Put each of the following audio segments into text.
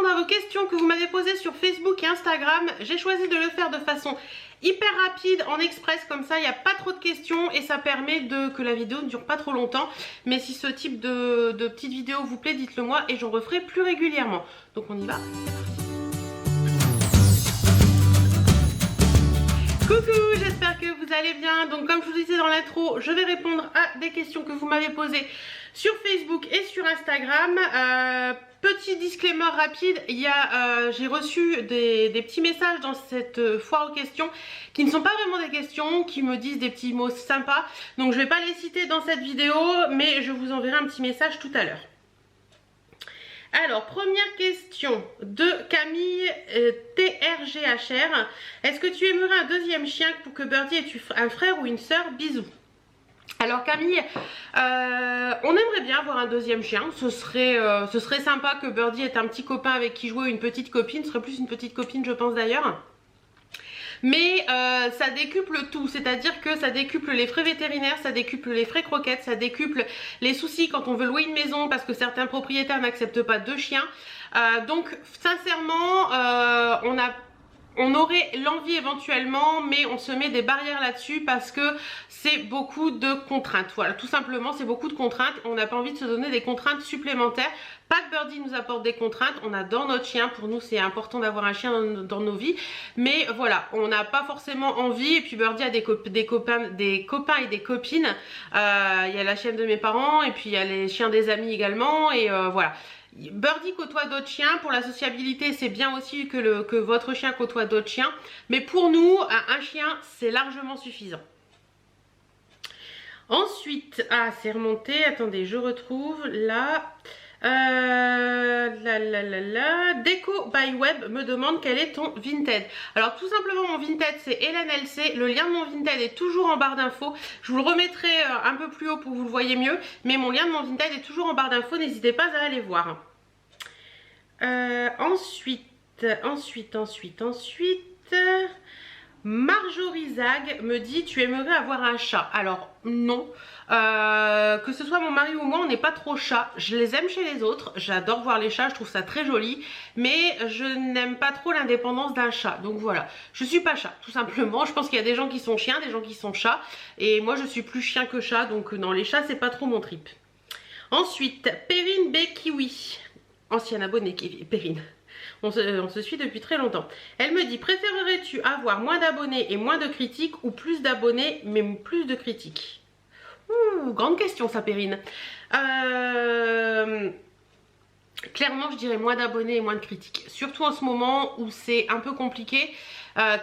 répondre à vos questions que vous m'avez posées sur Facebook et Instagram. J'ai choisi de le faire de façon hyper rapide, en express, comme ça il n'y a pas trop de questions et ça permet que la vidéo ne dure pas trop longtemps. Mais si ce type de petite vidéo vous plaît, dites-le moi et j'en referai plus régulièrement. Donc on y va. Coucou, j'espère que vous allez bien. Donc comme je vous disais dans l'intro, je vais répondre à des questions que vous m'avez posées sur Facebook et sur Instagram. Petit disclaimer rapide, j'ai reçu des petits messages dans cette foire aux questions qui ne sont pas vraiment des questions, qui me disent des petits mots sympas. Donc je ne vais pas les citer dans cette vidéo, mais je vous enverrai un petit message tout à l'heure. Alors, première question de Camille TRGHR. Est-ce que tu aimerais un deuxième chien pour que Birdie ait un frère ou une sœur? Bisous. Alors Camille, on aimerait bien avoir un deuxième chien. Ce serait sympa que Birdie ait un petit copain avec qui jouer, une petite copine. Ce serait plus une petite copine, je pense d'ailleurs. Mais ça décuple tout, c'est-à-dire que ça décuple les frais vétérinaires, ça décuple les frais croquettes, ça décuple les soucis quand on veut louer une maison parce que certains propriétaires n'acceptent pas deux chiens. Donc sincèrement, on aurait l'envie éventuellement, mais on se met des barrières là-dessus parce que c'est beaucoup de contraintes. Voilà, tout simplement, c'est beaucoup de contraintes. On n'a pas envie de se donner des contraintes supplémentaires. Pas que Birdie nous apporte des contraintes, on adore notre chien, pour nous c'est important d'avoir un chien dans nos vies, mais voilà, on n'a pas forcément envie. Et puis Birdie a des copains et des copines. Il y a la chienne de mes parents et puis il y a les chiens des amis également, et voilà. Birdie côtoie d'autres chiens, pour la sociabilité c'est bien aussi que votre chien côtoie d'autres chiens, mais pour nous un chien c'est largement suffisant. Ensuite, c'est remonté, attendez je retrouve là. Déco by Web me demande quel est ton Vinted. Alors tout simplement mon Vinted c'est Hélène LC. Le lien de mon Vinted est toujours en barre d'infos. Je vous le remettrai un peu plus haut pour que vous le voyez mieux. Mais mon lien de mon Vinted est toujours en barre d'infos. N'hésitez pas à aller voir. Ensuite. Marjorie Zag me dit: tu aimerais avoir un chat? Alors non, que ce soit mon mari ou moi on n'est pas trop chat. Je les aime chez les autres, j'adore voir les chats, je trouve ça très joli, mais je n'aime pas trop l'indépendance d'un chat. Donc voilà, je suis pas chat tout simplement. Je pense qu'il y a des gens qui sont chiens, des gens qui sont chats, et moi je suis plus chien que chat, donc non, les chats c'est pas trop mon trip. Ensuite, Perrine B Kiwi, ancienne abonnée Perrine. On se suit depuis très longtemps. Elle me dit: préférerais-tu avoir moins d'abonnés et moins de critiques, ou plus d'abonnés mais plus de critiques? Grande question ça, Perrine. Clairement je dirais moins d'abonnés et moins de critiques, surtout en ce moment où c'est un peu compliqué.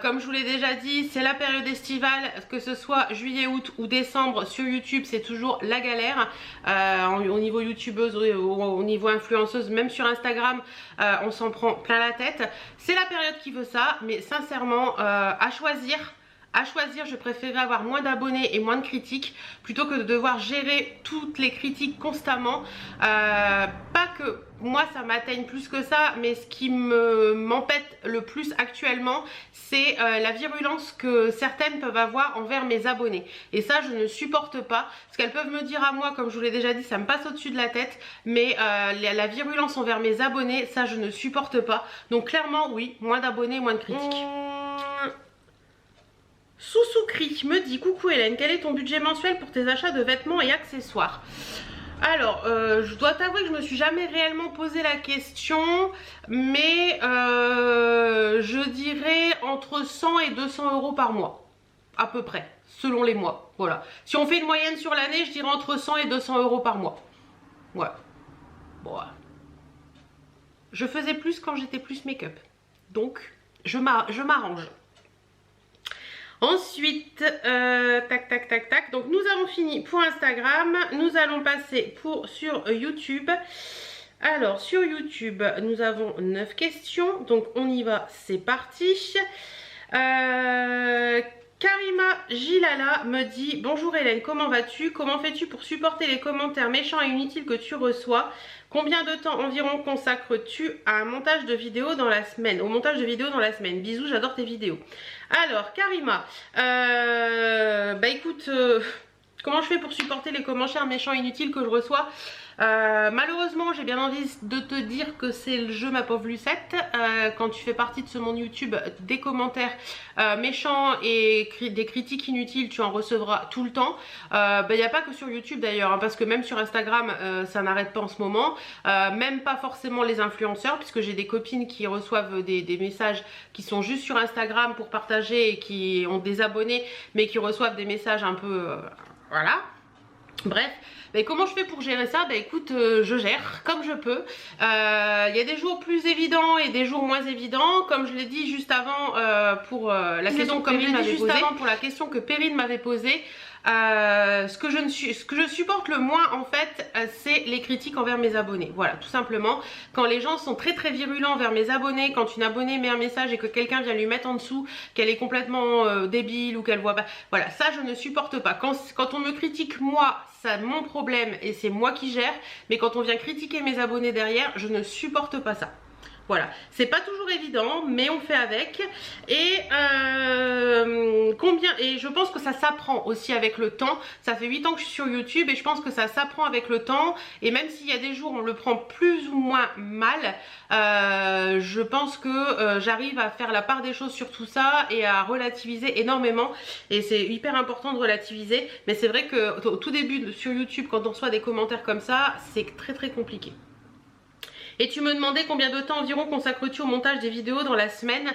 Comme je vous l'ai déjà dit, c'est la période estivale, que ce soit juillet, août ou décembre sur YouTube, c'est toujours la galère. Au niveau youtubeuse, au niveau influenceuse, même sur Instagram, on s'en prend plein la tête. C'est la période qui veut ça, mais sincèrement, à choisir, je préférerais avoir moins d'abonnés et moins de critiques plutôt que de devoir gérer toutes les critiques constamment. Pas que moi ça m'atteigne plus que ça, mais ce qui m'empête le plus actuellement, c'est la virulence que certaines peuvent avoir envers mes abonnés. Et ça je ne supporte pas. Ce qu'elles peuvent me dire à moi, comme je vous l'ai déjà dit, ça me passe au-dessus de la tête. Mais la virulence envers mes abonnés, ça je ne supporte pas. Donc clairement oui, moins d'abonnés, moins de critiques. Sousoukri me dit: coucou Hélène, quel est ton budget mensuel pour tes achats de vêtements et accessoires? Alors, je dois t'avouer que je me suis jamais réellement posé la question, mais je dirais entre 100 et 200 euros par mois, à peu près, selon les mois. Voilà. Si on fait une moyenne sur l'année, je dirais entre 100 et 200 euros par mois. Voilà. Bon. Je faisais plus quand j'étais plus make-up, donc je m'arrange. Ensuite, tac, donc nous avons fini pour Instagram, nous allons passer sur YouTube. Alors sur YouTube, nous avons 9 questions, donc on y va, c'est parti. Karima Gilala me dit: bonjour Hélène, comment vas-tu? Comment fais-tu pour supporter les commentaires méchants et inutiles que tu reçois? Combien de temps environ consacres-tu à un montage de vidéos dans la semaine? Au montage de vidéos dans la semaine. Bisous, j'adore tes vidéos. Alors Karima, bah écoute, comment je fais pour supporter les commentaires méchants et inutiles que je reçois? Malheureusement, j'ai bien envie de te dire que c'est le jeu, ma pauvre Lucette. Quand tu fais partie de ce monde YouTube, des commentaires méchants et des critiques inutiles, tu en recevras tout le temps. Il n'y a pas que sur YouTube d'ailleurs, hein, parce que même sur Instagram, ça n'arrête pas en ce moment. Même pas forcément les influenceurs, puisque j'ai des copines qui reçoivent des messages qui sont juste sur Instagram pour partager et qui ont des abonnés, mais qui reçoivent des messages un peu... voilà. Bref, mais comment je fais pour gérer ça? Bah écoute, je gère comme je peux. Il y a des jours plus évidents et des jours moins évidents. Comme je l'ai dit juste avant pour la question que Perrine m'avait posée. Pour la question que Perrine m'avait posée. Ce que je supporte le moins en fait, c'est les critiques envers mes abonnés. Voilà, tout simplement. Quand les gens sont très virulents envers mes abonnés, quand une abonnée met un message et que quelqu'un vient lui mettre en dessous qu'elle est complètement débile ou qu'elle voit pas, voilà, ça je ne supporte pas. Quand on me critique moi, c'est mon problème et c'est moi qui gère. Mais quand on vient critiquer mes abonnés derrière, je ne supporte pas ça. Voilà, c'est pas toujours évident, mais on fait avec. Et et je pense que ça s'apprend aussi avec le temps. Ça fait 8 ans que je suis sur YouTube et je pense que ça s'apprend avec le temps. Et même s'il y a des jours où on le prend plus ou moins mal, je pense que j'arrive à faire la part des choses sur tout ça et à relativiser énormément. Et c'est hyper important de relativiser. Mais c'est vrai que au tout début sur YouTube, quand on reçoit des commentaires comme ça, c'est très compliqué. Et tu me demandais combien de temps environ consacres-tu au montage des vidéos dans la semaine.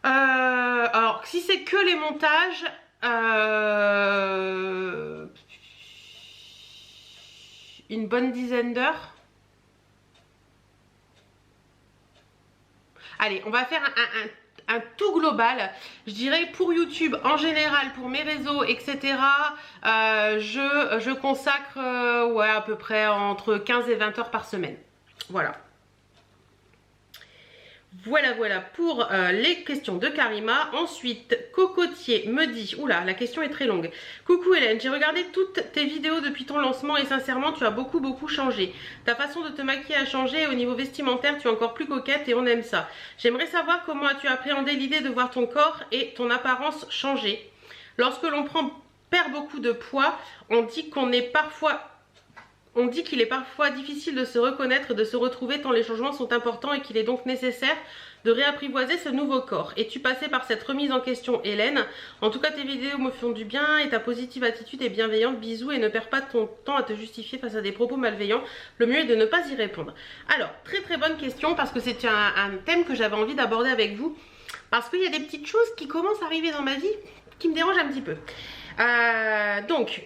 Alors, si c'est que les montages, une bonne dizaine d'heures. Allez, on va faire un tout global. Je dirais pour YouTube en général, pour mes réseaux, etc. Je consacre ouais, à peu près entre 15 et 20 heures par semaine. Voilà. Voilà pour les questions de Karima. Ensuite, Cocotier me dit, oula, la question est très longue. Coucou Hélène, j'ai regardé toutes tes vidéos depuis ton lancement et sincèrement, tu as beaucoup changé. Ta façon de te maquiller a changé et au niveau vestimentaire, tu es encore plus coquette et on aime ça. J'aimerais savoir comment as-tu appréhendé l'idée de voir ton corps et ton apparence changer. Lorsque l'on perd beaucoup de poids, on dit qu'il est parfois difficile de se reconnaître, de se retrouver tant les changements sont importants et qu'il est donc nécessaire de réapprivoiser ce nouveau corps. Es-tu passée par cette remise en question, Hélène? En tout cas, tes vidéos me font du bien et ta positive attitude est bienveillante. Bisous et ne perds pas ton temps à te justifier face à des propos malveillants. Le mieux est de ne pas y répondre. Alors, très bonne question parce que c'est un thème que j'avais envie d'aborder avec vous. Parce qu'il y a des petites choses qui commencent à arriver dans ma vie qui me dérangent un petit peu. Donc...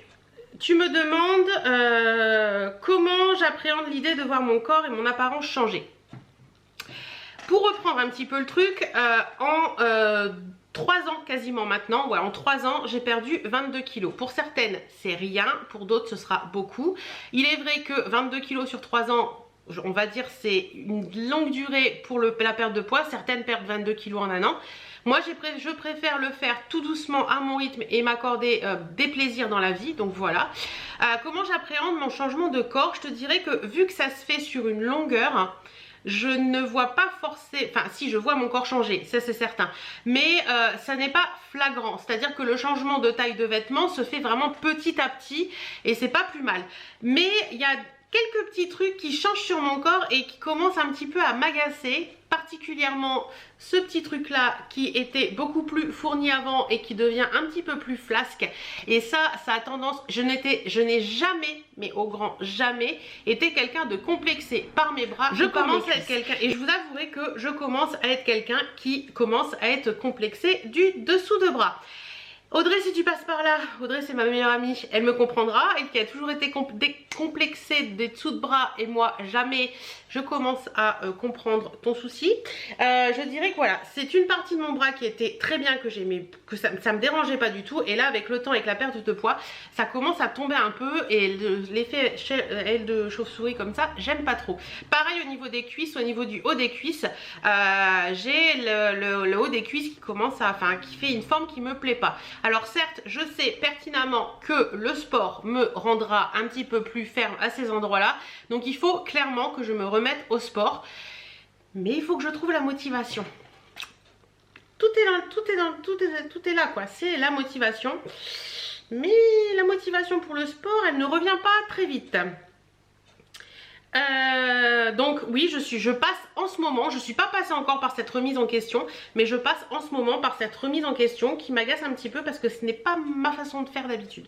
Tu me demandes comment j'appréhende l'idée de voir mon corps et mon apparence changer. Pour reprendre un petit peu le truc, en 3 ans quasiment maintenant, ouais, en 3 ans, j'ai perdu 22 kilos. Pour certaines, c'est rien, pour d'autres, ce sera beaucoup. Il est vrai que 22 kilos sur 3 ans, on va dire c'est une longue durée pour la perte de poids. Certaines perdent 22 kilos en un an. Moi, je préfère le faire tout doucement à mon rythme et m'accorder des plaisirs dans la vie. Donc voilà. Comment j'appréhende mon changement de corps? Je te dirais que vu que ça se fait sur une longueur, je ne vois pas forcément... Enfin, si, je vois mon corps changer, ça c'est certain. Mais ça n'est pas flagrant. C'est-à-dire que le changement de taille de vêtements se fait vraiment petit à petit et c'est pas plus mal. Mais il y a quelques petits trucs qui changent sur mon corps et qui commencent un petit peu à m'agacer, particulièrement ce petit truc là qui était beaucoup plus fourni avant et qui devient un petit peu plus flasque. Et ça a tendance, je n'ai jamais, mais au grand jamais, été quelqu'un de complexé par mes bras. Je commence à être quelqu'un, et je vous avouerai que je commence à être quelqu'un qui commence à être complexé du dessous de bras. Audrey, si tu passes par là, Audrey c'est ma meilleure amie, elle me comprendra, et qui a toujours été complexée des dessous de bras et moi jamais, je commence à comprendre ton souci. Je dirais que voilà, c'est une partie de mon bras qui était très bien, que j'aimais, que ça me dérangeait pas du tout, et là avec le temps, avec la perte de poids, ça commence à tomber un peu, et l'effet aile de chauve-souris comme ça, j'aime pas trop. Pareil au niveau des cuisses, au niveau du haut des cuisses, j'ai le haut des cuisses qui commence à, enfin qui fait une forme qui me plaît pas. Alors certes, je sais pertinemment que le sport me rendra un petit peu plus ferme à ces endroits-là. Donc il faut clairement que je me remette au sport. Mais il faut que je trouve la motivation. Tout est là quoi. C'est la motivation. Mais la motivation pour le sport, elle ne revient pas très vite. Donc oui, je passe en ce moment, je suis pas passée encore par cette remise en question, mais je passe en ce moment par cette remise en question qui m'agace un petit peu parce que ce n'est pas ma façon de faire d'habitude.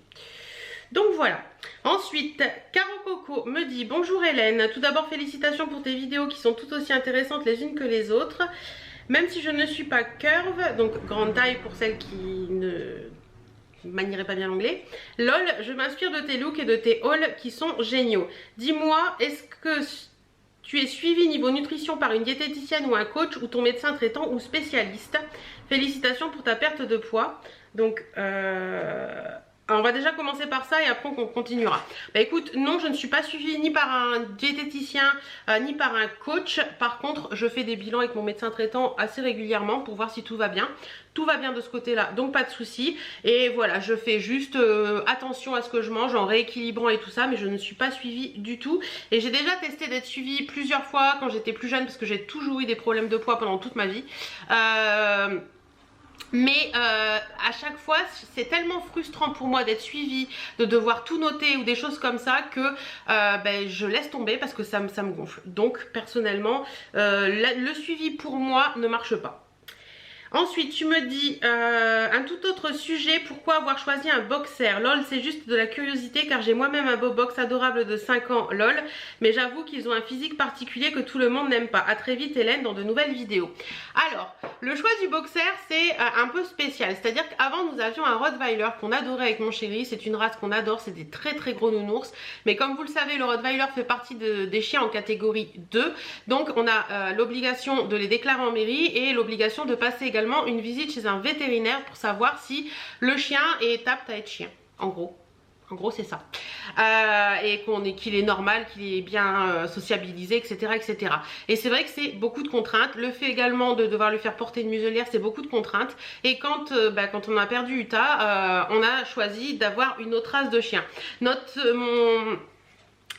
Donc voilà. Ensuite, Caro Coco me dit: bonjour Hélène, tout d'abord félicitations pour tes vidéos qui sont tout aussi intéressantes les unes que les autres. Même si je ne suis pas curve, donc grande taille pour celles qui ne manierait pas bien l'anglais. LOL, je m'inspire de tes looks et de tes hauls qui sont géniaux. Dis-moi, est-ce que tu es suivi niveau nutrition par une diététicienne ou un coach ou ton médecin traitant ou spécialiste? Félicitations pour ta perte de poids. Donc, on va déjà commencer par ça et après on continuera. Bah écoute, non, je ne suis pas suivie ni par un diététicien ni par un coach. Par contre, je fais des bilans avec mon médecin traitant assez régulièrement pour voir si tout va bien. Tout va bien de ce côté-là, donc pas de souci. Et voilà, je fais juste attention à ce que je mange en rééquilibrant et tout ça, mais je ne suis pas suivie du tout. Et j'ai déjà testé d'être suivie plusieurs fois quand j'étais plus jeune parce que j'ai toujours eu des problèmes de poids pendant toute ma vie. Mais à chaque fois c'est tellement frustrant pour moi d'être suivie, de devoir tout noter ou des choses comme ça que je laisse tomber parce que ça me gonfle. Donc personnellement le suivi pour moi ne marche pas. Ensuite tu me dis un tout autre sujet, pourquoi avoir choisi un boxer? Lol, c'est juste de la curiosité car j'ai moi-même un beau box adorable de 5 ans, lol. Mais j'avoue qu'ils ont un physique particulier que tout le monde n'aime pas. A très vite Hélène dans de nouvelles vidéos. Alors, le choix du boxer c'est un peu spécial. C'est-à-dire qu'avant nous avions un Rottweiler qu'on adorait avec mon chéri. C'est une race qu'on adore, c'est des très très gros nounours. Mais comme vous le savez, le Rottweiler fait partie des chiens en catégorie 2. Donc on a l'obligation de les déclarer en mairie et l'obligation de passer également une visite chez un vétérinaire pour savoir si le chien est apte à être chien. En gros c'est ça. Et qu'il est normal, qu'il est bien sociabilisé, etc. etc. Et c'est vrai que c'est beaucoup de contraintes. Le fait également de devoir lui faire porter une muselière, c'est beaucoup de contraintes. Et quand on a perdu Utah, on a choisi d'avoir une autre race de chien.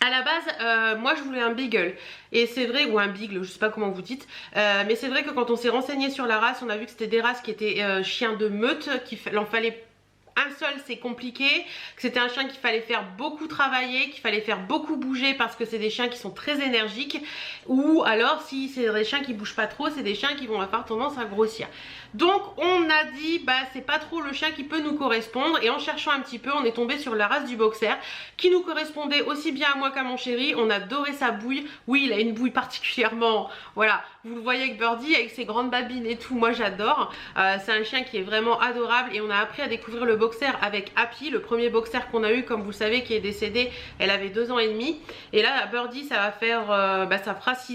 À la base, moi je voulais un beagle et c'est vrai, ou un beagle, je sais pas comment vous dites, mais c'est vrai que quand on s'est renseigné sur la race, on a vu que c'était des races qui étaient chiens de meute, qu'il en fallait un seul, c'est compliqué, que c'était un chien qu'il fallait faire beaucoup travailler, qu'il fallait faire beaucoup bouger parce que c'est des chiens qui sont très énergiques, ou alors si c'est des chiens qui bougent pas trop, c'est des chiens qui vont avoir tendance à grossir. Donc on a dit c'est pas trop le chien qui peut nous correspondre, et en cherchant un petit peu on est tombé sur la race du boxer qui nous correspondait aussi bien à moi qu'à mon chéri. On adorait sa bouille. Oui, il a une bouille particulièrement, voilà, vous le voyez avec Birdie avec ses grandes babines et tout, moi j'adore. C'est un chien qui est vraiment adorable et on a appris à découvrir le boxer avec Happy, le premier boxer qu'on a eu, comme vous le savez, qui est décédé. Elle avait 2 ans et demi et là Birdie ça va faire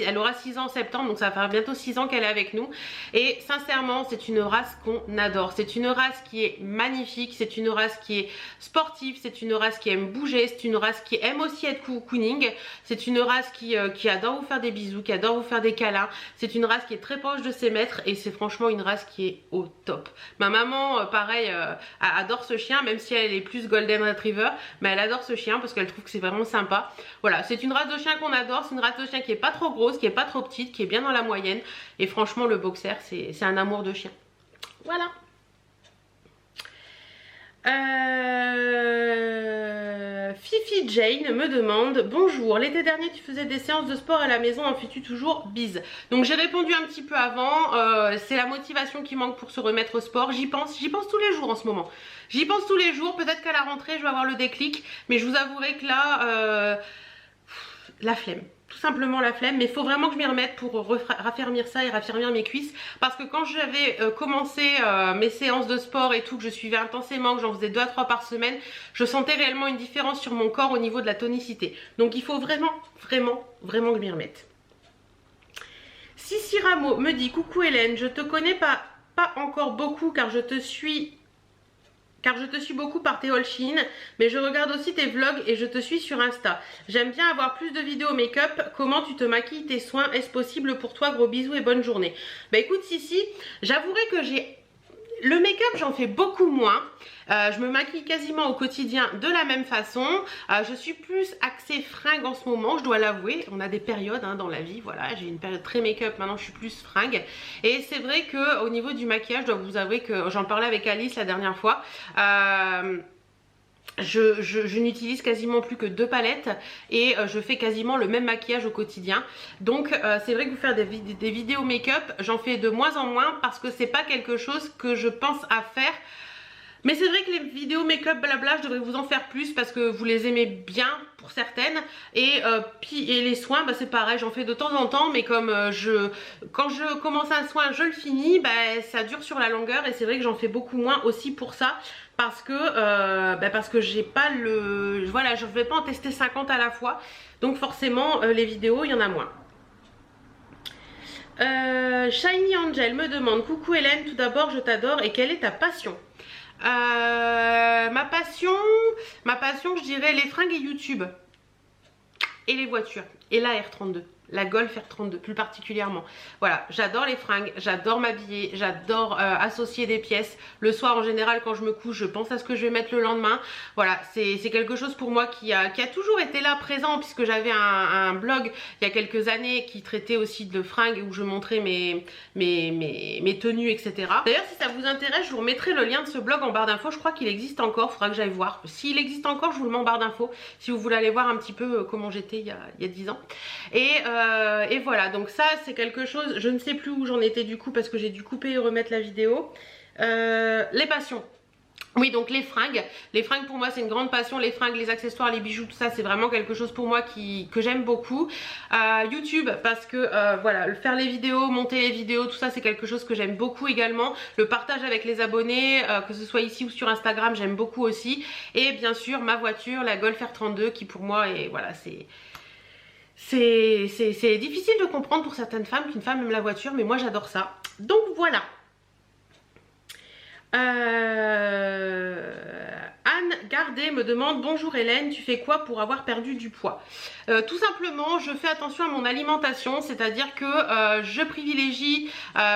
elle aura 6 ans en septembre, donc ça va faire bientôt 6 ans qu'elle est avec nous. Et sincèrement c'est une race qu'on adore. C'est une race qui est magnifique, c'est une race qui est sportive, c'est une race qui aime bouger, c'est une race qui aime aussi être cocooning, c'est une race qui adore vous faire des bisous, qui adore vous faire des câlins. C'est une race qui est très proche de ses maîtres et c'est franchement une race qui est au top. Ma maman pareil adore ce chien, même si elle est plus golden retriever, mais elle adore ce chien parce qu'elle trouve que c'est vraiment sympa. Voilà, c'est une race de chien qu'on adore, c'est une race de chien qui est pas trop grosse, qui est pas trop petite, qui est bien dans la moyenne, et franchement le boxer c'est un amour de chien. Voilà. Fifi Jane me demande: bonjour, l'été dernier tu faisais des séances de sport à la maison, en fais-tu toujours? Bise. Donc j'ai répondu un petit peu avant, c'est la motivation qui manque pour se remettre au sport. J'y pense tous les jours en ce moment. J'y pense tous les jours, peut-être qu'à la rentrée je vais avoir le déclic, mais je vous avouerai que là, la flemme. Tout simplement la flemme, mais il faut vraiment que je m'y remette pour raffermir ça et raffermir mes cuisses, parce que quand j'avais commencé mes séances de sport et tout, que je suivais intensément, que j'en faisais 2 à 3 par semaine, je sentais réellement une différence sur mon corps au niveau de la tonicité. Donc il faut vraiment que je m'y remette. Sissi Rameau me dit: coucou Hélène, je te connais pas encore beaucoup car je te suis beaucoup par tes haul Shein, mais je regarde aussi tes vlogs et je te suis sur Insta. J'aime bien avoir plus de vidéos make-up. Comment tu te maquilles, tes soins? Est-ce possible pour toi? Gros bisous et bonne journée. Bah écoute Sissi, j'avouerai que le make-up j'en fais beaucoup moins. Je me maquille quasiment au quotidien de la même façon. Je suis plus axée fringue en ce moment, je dois l'avouer. On a des périodes dans la vie, voilà. J'ai une période très make-up, maintenant je suis plus fringue. Et c'est vrai que au niveau du maquillage, je dois vous avouer que j'en parlais avec Alice la dernière fois. je n'utilise quasiment plus que 2 palettes et je fais quasiment le même maquillage au quotidien. Donc c'est vrai que vous faire des vidéos make-up, j'en fais de moins en moins parce que c'est pas quelque chose que je pense à faire. Mais c'est vrai que les vidéos make-up blabla, je devrais vous en faire plus parce que vous les aimez bien pour certaines. Et les soins, bah, c'est pareil, j'en fais de temps en temps. Mais comme quand je commence un soin, je le finis, bah, ça dure sur la longueur. Et c'est vrai que j'en fais beaucoup moins aussi pour ça. Parce que j'ai pas le... Voilà, je ne vais pas en tester 50 à la fois. Donc forcément, les vidéos, il y en a moins. Shiny Angel me demande: coucou Hélène, tout d'abord je t'adore et quelle est ta passion? Ma passion, je dirais les fringues et YouTube et les voitures et la R32, la Golf R32 plus particulièrement. Voilà, j'adore les fringues, j'adore m'habiller, j'adore associer des pièces. Le soir en général quand je me couche, je pense à ce que je vais mettre le lendemain. Voilà, c'est quelque chose pour moi qui a toujours été là présent, puisque j'avais un blog il y a quelques années qui traitait aussi de fringues où je montrais mes tenues, etc. D'ailleurs, si ça vous intéresse, je vous remettrai le lien de ce blog en barre d'infos. Je crois qu'il existe encore, il faudra que j'aille voir. S'il existe encore, je vous le mets en barre d'infos si vous voulez aller voir un petit peu comment j'étais il y a 10 ans. Et voilà, donc ça c'est quelque chose, je ne sais plus où j'en étais du coup parce que j'ai dû couper et remettre la vidéo. Les passions. Oui, donc les fringues pour moi c'est une grande passion. Les fringues, les accessoires, les bijoux, tout ça c'est vraiment quelque chose pour moi que j'aime beaucoup. YouTube, parce que voilà, faire les vidéos, monter les vidéos, tout ça c'est quelque chose que j'aime beaucoup également. Le partage avec les abonnés, que ce soit ici ou sur Instagram, j'aime beaucoup aussi. Et bien sûr ma voiture, la Golf R32, qui pour moi est, voilà, c'est difficile de comprendre pour certaines femmes qu'une femme aime la voiture, mais moi j'adore ça. Donc voilà. Anne Gardet me demande: bonjour Hélène, tu fais quoi pour avoir perdu du poids? Tout simplement, je fais attention à mon alimentation, c'est-à-dire que je privilégie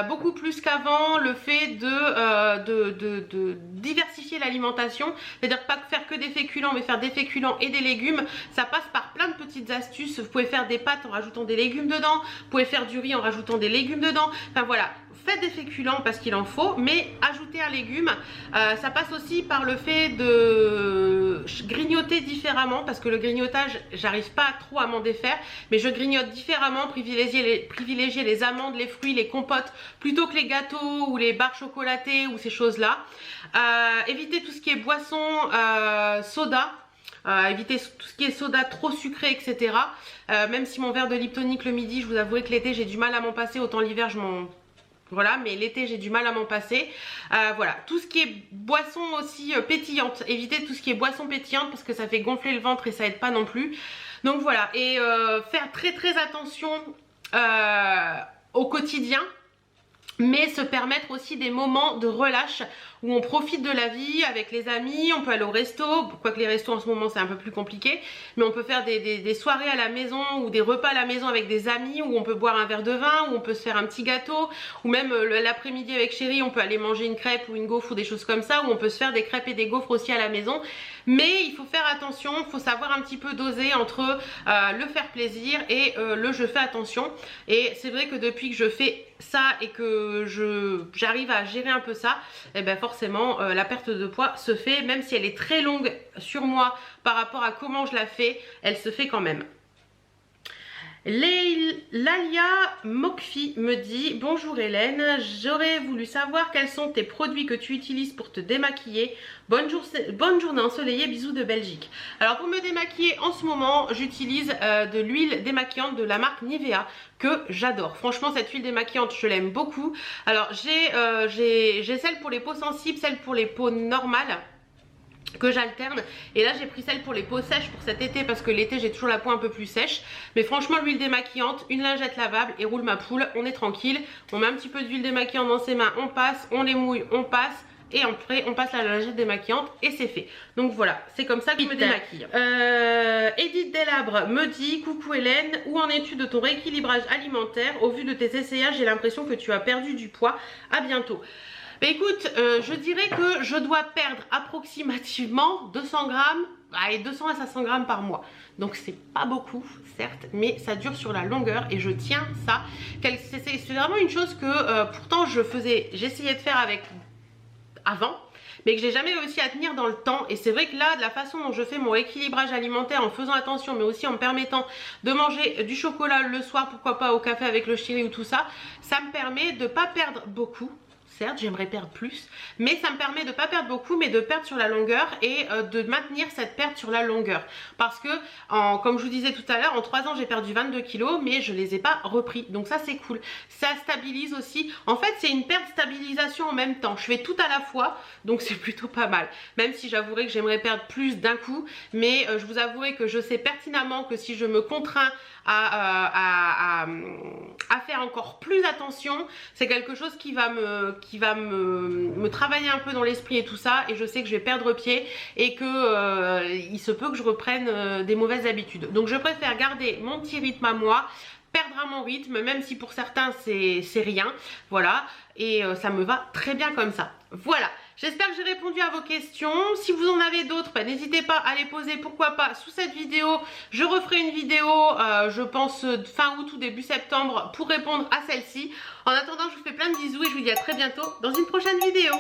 beaucoup plus qu'avant le fait de diversifier l'alimentation, c'est-à-dire pas faire que des féculents, mais faire des féculents et des légumes. Ça passe par plein de petites astuces. Vous pouvez faire des pâtes en rajoutant des légumes dedans, vous pouvez faire du riz en rajoutant des légumes dedans, enfin voilà. Faites des féculents parce qu'il en faut, mais ajoutez un légume. Ça passe aussi par le fait de grignoter différemment, parce que le grignotage, j'arrive pas trop à m'en défaire, mais je grignote différemment, privilégier les amandes, les fruits, les compotes, plutôt que les gâteaux ou les barres chocolatées ou ces choses-là. Évitez tout ce qui est boisson, soda. Évitez tout ce qui est soda trop sucré, etc. Même si mon verre de Lip Tonic le midi, je vous avouerai que l'été j'ai du mal à m'en passer, autant l'hiver je m'en... Voilà, mais l'été j'ai du mal à m'en passer. Voilà, tout ce qui est boisson aussi pétillante, évitez tout ce qui est boisson pétillante parce que ça fait gonfler le ventre et ça aide pas non plus. Donc voilà, et faire très attention au quotidien, mais se permettre aussi des moments de relâche où on profite de la vie avec les amis. On peut aller au resto, quoique les restos en ce moment c'est un peu plus compliqué, mais on peut faire des soirées à la maison ou des repas à la maison avec des amis où on peut boire un verre de vin, où on peut se faire un petit gâteau, ou même l'après-midi avec chérie on peut aller manger une crêpe ou une gaufre ou des choses comme ça, où on peut se faire des crêpes et des gaufres aussi à la maison. Mais il faut faire attention, il faut savoir un petit peu doser entre le faire plaisir et le je fais attention. Et c'est vrai que depuis que je fais ça et que j'arrive à gérer un peu ça, et ben forcément la perte de poids se fait, même si elle est très longue sur moi par rapport à comment je la fais, elle se fait quand même. Lalia Mokfi me dit: bonjour Hélène, j'aurais voulu savoir quels sont tes produits que tu utilises pour te démaquiller. Bonne journée ensoleillée, bisous de Belgique. Alors pour me démaquiller en ce moment, j'utilise de l'huile démaquillante de la marque Nivea que j'adore. Franchement cette huile démaquillante je l'aime beaucoup. Alors j'ai celle pour les peaux sensibles, celle pour les peaux normales que j'alterne, et là j'ai pris celle pour les peaux sèches pour cet été parce que l'été j'ai toujours la peau un peu plus sèche. Mais franchement l'huile démaquillante, une lingette lavable et roule ma poule, on est tranquille. On met un petit peu d'huile démaquillante dans ses mains, on passe, on les mouille, on passe, et après on passe la lingette démaquillante et c'est fait. Donc voilà, c'est comme ça que je me démaquille. Edith Delabre me dit: coucou Hélène, où en es-tu de ton rééquilibrage alimentaire? Au vu de tes essayages, j'ai l'impression que tu as perdu du poids. À bientôt. Bah écoute, je dirais que je dois perdre approximativement 200 grammes, allez, 200 à 500 grammes par mois. Donc c'est pas beaucoup, certes, mais ça dure sur la longueur et je tiens ça. C'est vraiment une chose que pourtant j'essayais de faire avec avant, mais que j'ai jamais réussi à tenir dans le temps. Et c'est vrai que là, de la façon dont je fais mon rééquilibrage alimentaire, en faisant attention, mais aussi en me permettant de manger du chocolat le soir, pourquoi pas au café avec le chéri ou tout ça, ça me permet de pas perdre beaucoup. Certes, j'aimerais perdre plus, mais ça me permet de ne pas perdre beaucoup, mais de perdre sur la longueur et de maintenir cette perte sur la longueur. Parce que, comme je vous disais tout à l'heure, en 3 ans, j'ai perdu 22 kilos, mais je ne les ai pas repris. Donc ça, c'est cool. Ça stabilise aussi. En fait, c'est une perte stabilisation en même temps. Je fais tout à la fois, donc c'est plutôt pas mal. Même si j'avouerais que j'aimerais perdre plus d'un coup, mais je vous avouerai que je sais pertinemment que si je me contrains à faire encore plus attention, c'est quelque chose qui va me travailler un peu dans l'esprit et tout ça, et je sais que je vais perdre pied et que il se peut que je reprenne des mauvaises habitudes. Donc je préfère garder mon petit rythme à moi, perdre à mon rythme, même si pour certains c'est rien, voilà, et ça me va très bien comme ça. Voilà, j'espère que j'ai répondu à vos questions. Si vous en avez d'autres, n'hésitez pas à les poser, pourquoi pas, sous cette vidéo. Je referai une vidéo, je pense fin août ou début septembre, pour répondre à celle-ci. En attendant, je vous fais plein de bisous et je vous dis à très bientôt dans une prochaine vidéo.